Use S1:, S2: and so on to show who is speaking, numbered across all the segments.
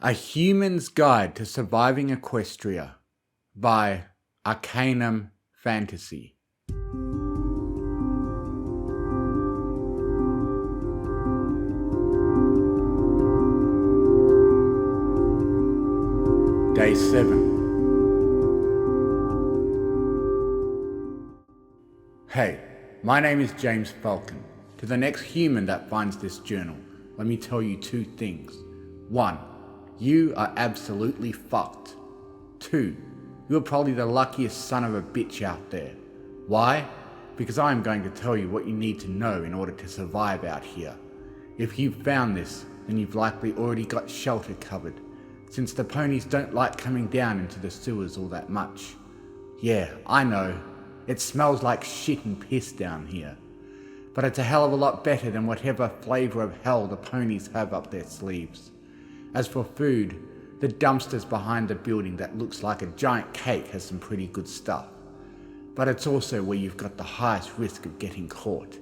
S1: A Human's Guide to Surviving Equestria by Arcanum Fantasy. Day 7. Hey, my name is James Falcon. To the next human that finds this journal, let me tell you two things. 1. You are absolutely fucked. 2. You're probably the luckiest son of a bitch out there. Why? Because I am going to tell you what you need to know in order to survive out here. If you've found this, then you've likely already got shelter covered, since the ponies don't like coming down into the sewers all that much. Yeah, I know, it smells like shit and piss down here. But it's a hell of a lot better than whatever flavour of hell the ponies have up their sleeves. As for food, the dumpsters behind the building that looks like a giant cake has some pretty good stuff. But it's also where you've got the highest risk of getting caught.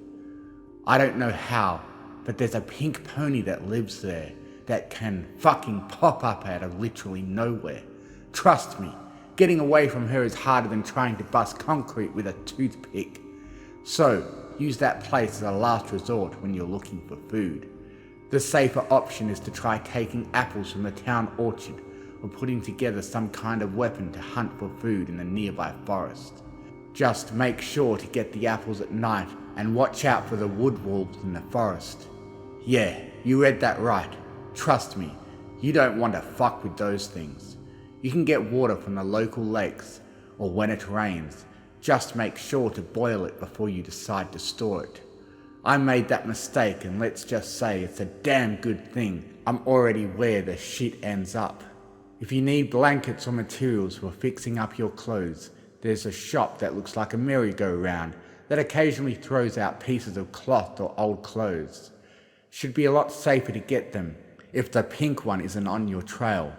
S1: I don't know how, but there's a pink pony that lives there that can fucking pop up out of literally nowhere. Trust me, getting away from her is harder than trying to bust concrete with a toothpick. So, use that place as a last resort when you're looking for food. The safer option is to try taking apples from the town orchard or putting together some kind of weapon to hunt for food in the nearby forest. Just make sure to get the apples at night and watch out for the wood wolves in the forest. Yeah, you read that right. Trust me, you don't want to fuck with those things. You can get water from the local lakes, or when it rains, just make sure to boil it before you decide to store it. I made that mistake, and let's just say it's a damn good thing I'm already where the shit ends up. If you need blankets or materials for fixing up your clothes, there's a shop that looks like a merry-go-round that occasionally throws out pieces of cloth or old clothes. Should be a lot safer to get them if the pink one isn't on your trail.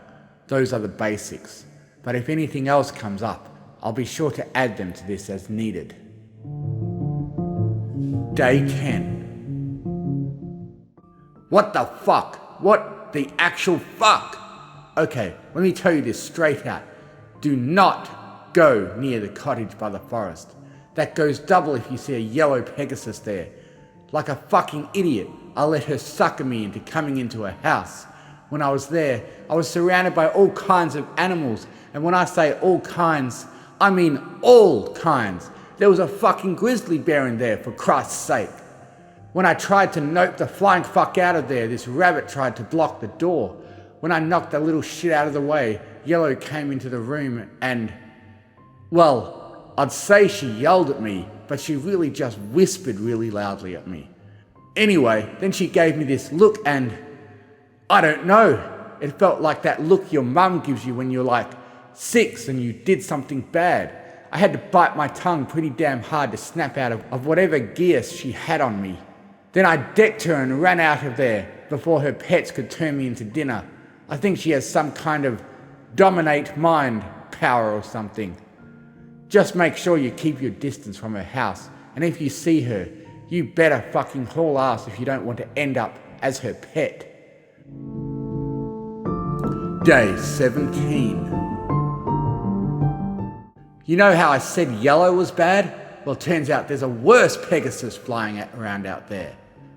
S1: Those are the basics, but if anything else comes up, I'll be sure to add them to this as needed. Day 10. What the fuck? What the actual fuck? Okay, let me tell you this straight out. Do not go near the cottage by the forest. That goes double if you see a yellow Pegasus there. Like a fucking idiot, I let her sucker me into coming into her house. When I was there, I was surrounded by all kinds of animals, and when I say all kinds, I mean all kinds. There was a fucking grizzly bear in there, for Christ's sake. When I tried to nope the flying fuck out of there, this rabbit tried to block the door. When I knocked the little shit out of the way, Yellow came into the room and, well, I'd say she yelled at me, but she really just whispered really loudly at me. Anyway, then she gave me this look and, I don't know, it felt like that look your mum gives you when you're like 6 and you did something bad. I had to bite my tongue pretty damn hard to snap out of whatever gear she had on me. Then I decked her and ran out of there before her pets could turn me into dinner. I think she has some kind of dominate mind power or something. Just make sure you keep your distance from her house, and if you see her, you better fucking haul ass if you don't want to end up as her pet. Day 17. You know how I said Yellow was bad? Well, turns out there's a worse Pegasus flying around out there.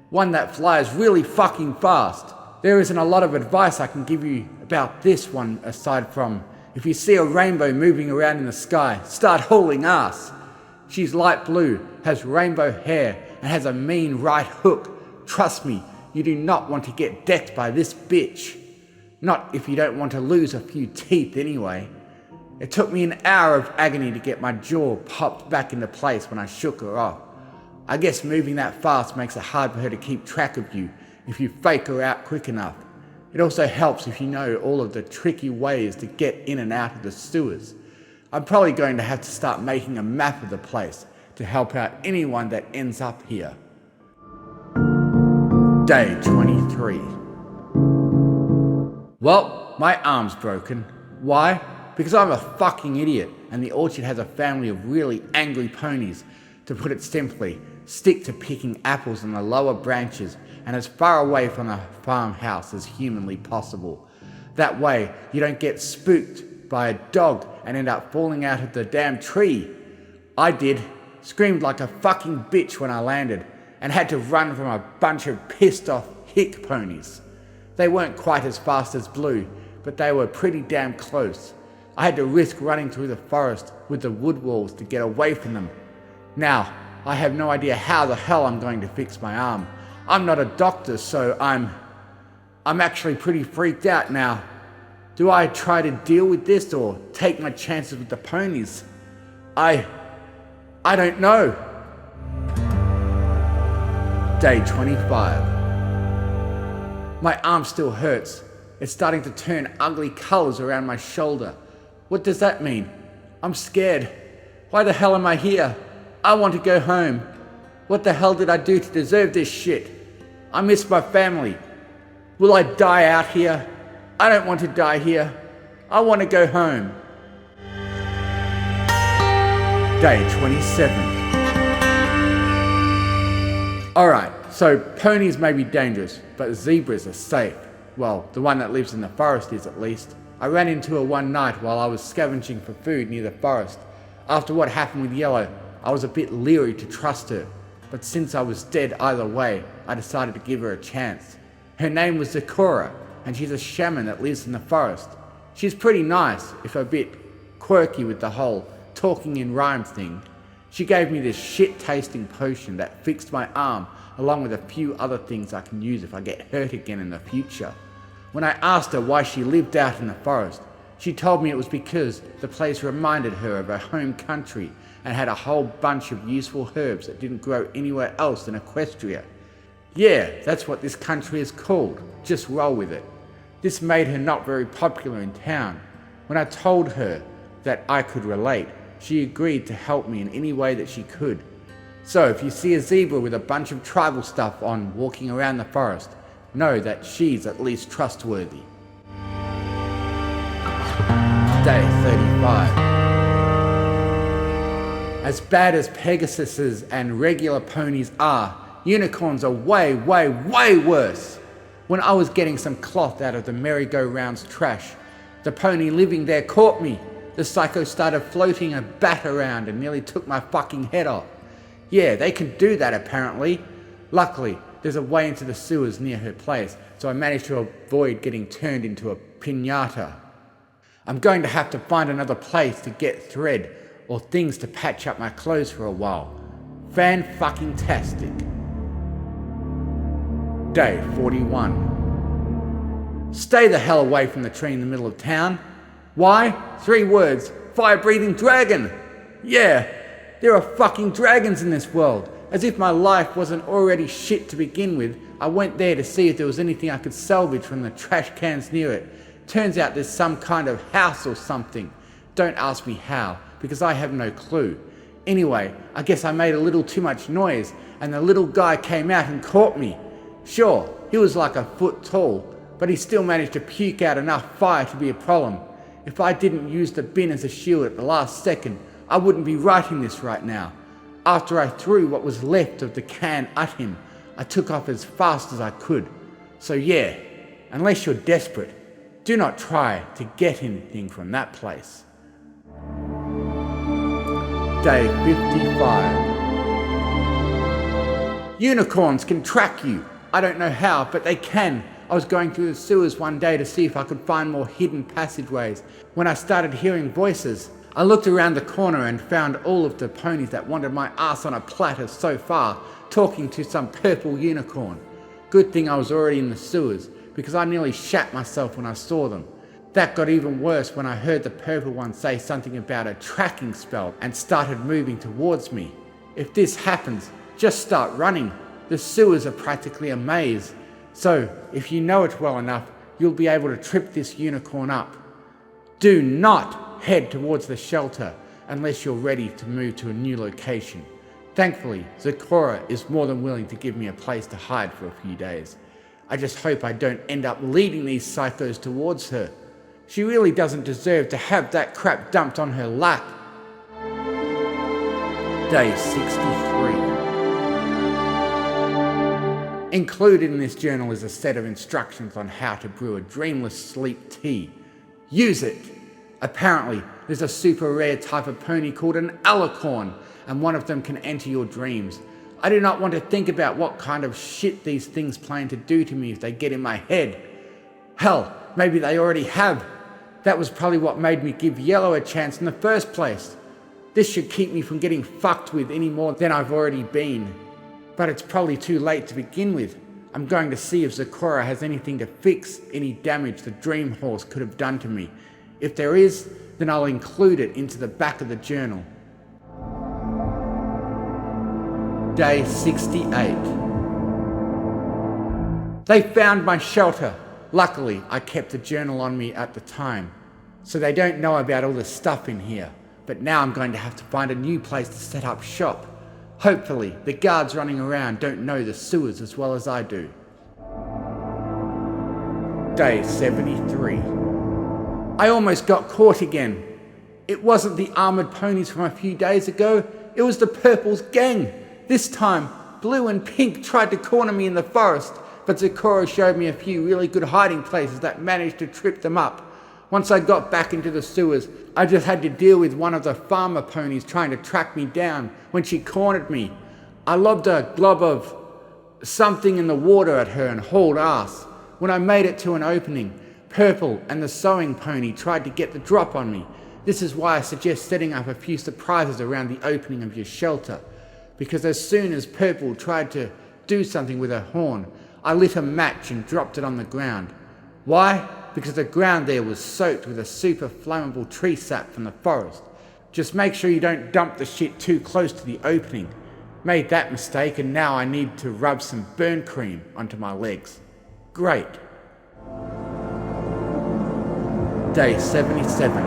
S1: One that flies really fucking fast. There isn't a lot of advice I can give you about this one aside from, if you see a rainbow moving around in the sky, start hauling ass. She's light blue, has rainbow hair, and has a mean right hook. Trust me, you do not want to get decked by this bitch. Not if you don't want to lose a few teeth anyway. It took me an hour of agony to get my jaw popped back into place when I shook her off. I guess moving that fast makes it hard for her to keep track of you if you fake her out quick enough. It also helps if you know all of the tricky ways to get in and out of the sewers. I'm probably going to have to start making a map of the place to help out anyone that ends up here. Day 23. Well, my arm's broken. Why? Because I'm a fucking idiot, and the orchard has a family of really angry ponies. To put it simply, stick to picking apples in the lower branches and as far away from the farmhouse as humanly possible. That way, you don't get spooked by a dog and end up falling out of the damn tree. I did. Screamed like a fucking bitch when I landed and had to run from a bunch of pissed off hick ponies. They weren't quite as fast as Blue, but they were pretty damn close. I had to risk running through the forest with the wood walls to get away from them. Now, I have no idea how the hell I'm going to fix my arm. I'm not a doctor, so I'm actually pretty freaked out now. Do I try to deal with this or take my chances with the ponies? I don't know. Day 25. My arm still hurts. It's starting to turn ugly colors around my shoulder. What does that mean? I'm scared. Why the hell am I here? I want to go home. What the hell did I do to deserve this shit? I miss my family. Will I die out here? I don't want to die here. I want to go home. Day 27. Alright, so ponies may be dangerous, but zebras are safe. Well, the one that lives in the forest is at least. I ran into her one night while I was scavenging for food near the forest. After what happened with Yellow, I was a bit leery to trust her, but since I was dead either way, I decided to give her a chance. Her name was Zakora, and she's a shaman that lives in the forest. She's pretty nice, if a bit quirky with the whole talking in rhyme thing. She gave me this shit-tasting potion that fixed my arm, along with a few other things I can use if I get hurt again in the future. When I asked her why she lived out in the forest, she told me it was because the place reminded her of her home country and had a whole bunch of useful herbs that didn't grow anywhere else in Equestria. Yeah, that's what this country is called. Just roll with it. This made her not very popular in town. When I told her that I could relate, she agreed to help me in any way that she could. So if you see a zebra with a bunch of tribal stuff on walking around the forest, know that she's at least trustworthy. Day 35. As bad as Pegasuses and regular ponies are, unicorns are way, way, way worse. When I was getting some cloth out of the merry-go-round's trash, the pony living there caught me. The psycho started floating a bat around and nearly took my fucking head off. Yeah, they can do that apparently. Luckily, there's a way into the sewers near her place, so I managed to avoid getting turned into a piñata. I'm going to have to find another place to get thread or things to patch up my clothes for a while. Fan-fucking-tastic. Day 41. Stay the hell away from the tree in the middle of town. Why? 3 words. Fire-breathing dragon! Yeah, there are fucking dragons in this world. As if my life wasn't already shit to begin with, I went there to see if there was anything I could salvage from the trash cans near it. Turns out there's some kind of house or something. Don't ask me how, because I have no clue. Anyway, I guess I made a little too much noise, and the little guy came out and caught me. Sure, he was like a foot tall, but he still managed to puke out enough fire to be a problem. If I didn't use the bin as a shield at the last second, I wouldn't be writing this right now. After I threw what was left of the can at him, I took off as fast as I could. So yeah, unless you're desperate, do not try to get anything from that place. Day 55. Unicorns can track you. I don't know how, but they can. I was going through the sewers one day to see if I could find more hidden passageways when I started hearing voices. I looked around the corner and found all of the ponies that wanted my ass on a platter so far, talking to some purple unicorn. Good thing I was already in the sewers, because I nearly shat myself when I saw them. That got even worse when I heard the purple one say something about a tracking spell and started moving towards me. If this happens, just start running. The sewers are practically a maze, so if you know it well enough, you'll be able to trip this unicorn up. Do not head towards the shelter unless you're ready to move to a new location. Thankfully, Zakora is more than willing to give me a place to hide for a few days. I just hope I don't end up leading these psychos towards her. She really doesn't deserve to have that crap dumped on her lap. Day 63. Included in this journal is a set of instructions on how to brew a dreamless sleep tea. Use it! Apparently, there's a super rare type of pony called an alicorn, and one of them can enter your dreams. I do not want to think about what kind of shit these things plan to do to me if they get in my head. Hell, maybe they already have. That was probably what made me give Yellow a chance in the first place. This should keep me from getting fucked with any more than I've already been. But it's probably too late to begin with. I'm going to see if Zecora has anything to fix any damage the Dream Horse could have done to me. If there is, then I'll include it into the back of the journal. Day 68. They found my shelter. Luckily, I kept the journal on me at the time, so they don't know about all the stuff in here. But now I'm going to have to find a new place to set up shop. Hopefully, the guards running around don't know the sewers as well as I do. Day 73. I almost got caught again. It wasn't the armoured ponies from a few days ago, it was the Purple's gang. This time, Blue and Pink tried to corner me in the forest, but Zecora showed me a few really good hiding places that managed to trip them up. Once I got back into the sewers, I just had to deal with one of the farmer ponies trying to track me down when she cornered me. I lobbed a glob of something in the water at her and hauled ass. When I made it to an opening, Purple and the sewing pony tried to get the drop on me. This is why I suggest setting up a few surprises around the opening of your shelter. Because as soon as Purple tried to do something with her horn, I lit a match and dropped it on the ground. Why? Because the ground there was soaked with a super flammable tree sap from the forest. Just make sure you don't dump the shit too close to the opening. Made that mistake and now I need to rub some burn cream onto my legs. Great. Day 77.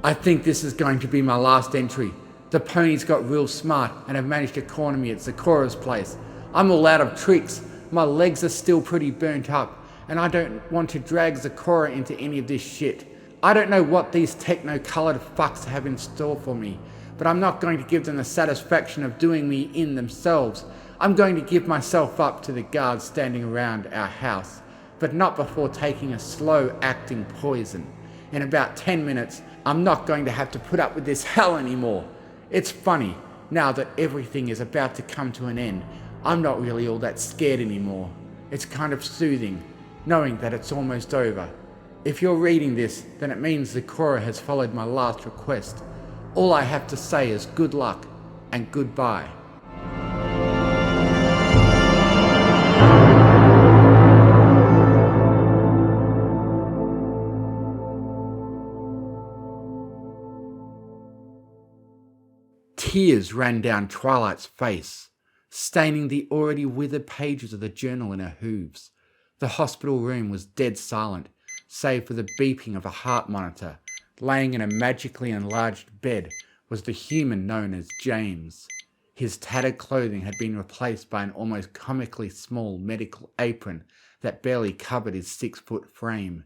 S1: I think this is going to be my last entry. The ponies got real smart and have managed to corner me at Zecora's place. I'm all out of tricks. My legs are still pretty burnt up, and I don't want to drag Zecora into any of this shit. I don't know what these techno-coloured fucks have in store for me, but I'm not going to give them the satisfaction of doing me in themselves. I'm going to give myself up to the guards standing around our house, but not before taking a slow-acting poison. In about 10 minutes, I'm not going to have to put up with this hell anymore. It's funny, now that everything is about to come to an end, I'm not really all that scared anymore. It's kind of soothing, knowing that it's almost over. If you're reading this, then it means Zecora has followed my last request. All I have to say is good luck and goodbye. Tears ran down Twilight's face, staining the already withered pages of the journal in her hooves. The hospital room was dead silent, save for the beeping of a heart monitor. Laying in a magically enlarged bed was the human known as James. His tattered clothing had been replaced by an almost comically small medical apron that barely covered his 6-foot frame.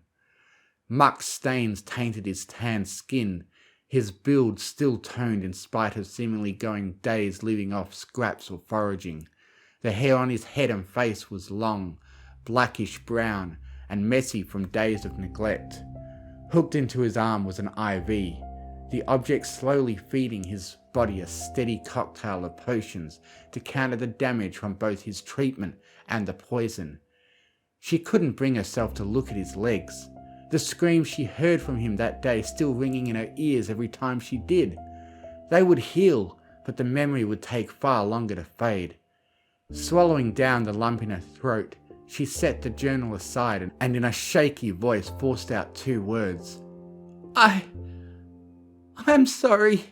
S1: Muck stains tainted his tanned skin, his build still toned in spite of seemingly going days living off scraps or foraging. The hair on his head and face was long, blackish brown, and messy from days of neglect. Hooked into his arm was an IV, the object slowly feeding his body a steady cocktail of potions to counter the damage from both his treatment and the poison. She couldn't bring herself to look at his legs, the screams she heard from him that day still ringing in her ears every time she did. They would heal, but the memory would take far longer to fade. Swallowing down the lump in her throat, she set the journal aside and in a shaky voice forced out 2 words. I'm sorry.